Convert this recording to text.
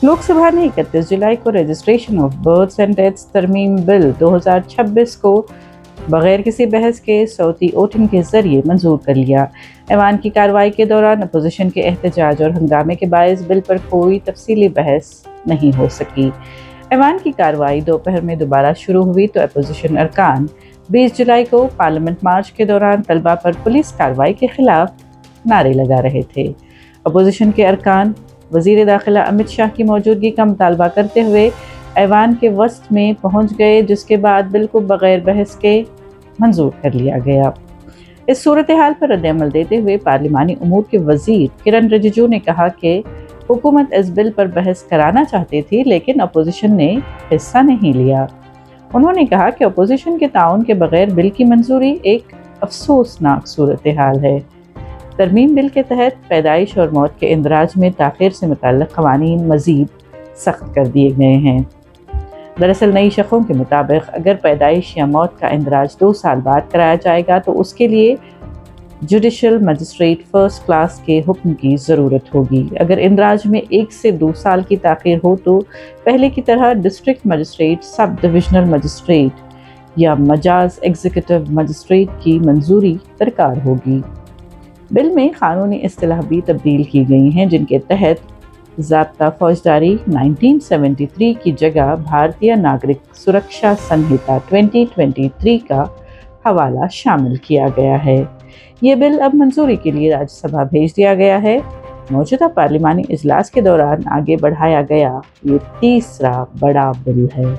लोक सभा ने 31 जुलाई को registration of births and deaths तरमीम बिल 2026 को बगैर किसी बहस के सौती वोटिंग के जरिए मंजूर कर लिया। ऐवान की कार्रवाई के दौरान अपोजिशन के एहतजाज और हंगामे के बायस बिल पर कोई तफसीली बहस नहीं हो सकी। ऐवान की कार्रवाई दोपहर में दोबारा शुरू हुई तो अपोजिशन अरकान 20 जुलाई को पार्लियामेंट मार्च के दौरान तलबा पर पुलिस कार्रवाई के खिलाफ नारे लगा रहे थे। अपोजिशन के अरकान वज़ीर दाखिला अमित शाह की मौजूदगी का मुतालबा करते हुए ऐवान के वसत में पहुंच गए, जिसके बाद बिल को बगैर बहस के मंजूर कर लिया गया। इस सूरत हाल पर रद्द-ए-अमल देते हुए पार्लिमानी उमूर के वज़ीर किरण रिजिजू ने कहा कि हुकूमत इस बिल पर बहस कराना चाहती थी, लेकिन अपोजिशन ने हिस्सा नहीं लिया। उन्होंने कहा कि अपोजिशन के ताउन के बगैर बिल की मंजूरी एक अफसोसनाक सूरत हाल है। तरमीम बिल के तहत पैदाइश और मौत के इंदराज में ताख़ीर से मुतल्लिक़ क़वानीन मज़ीद सख्त कर दिए गए हैं। दरअसल नई शक़ों के मुताबिक अगर पैदाइश या मौत का इंदराज 2 साल बाद कराया जाएगा तो उसके लिए जुडिशल मजिस्ट्रेट फर्स्ट क्लास के हुक्म की ज़रूरत होगी। अगर इंदराज में 1 से 2 साल की ताख़ीर हो तो पहले की तरह district magistrate, sub divisional magistrate या मजाज एग्जीक्यूटिव मजिस्ट्रेट की मंजूरी दरकार होगी। बिल में क़ानूनी इस्तिलाह भी तब्दील की गई हैं, जिनके तहत ज़ाब्ता फ़ौजदारी 1973 की जगह भारतीय नागरिक सुरक्षा संहिता 2023 का हवाला शामिल किया गया है। ये बिल अब मंजूरी के लिए राज्यसभा भेज दिया गया है। मौजूदा पार्लिमानी इजलास के दौरान आगे बढ़ाया गया ये तीसरा बड़ा बिल है।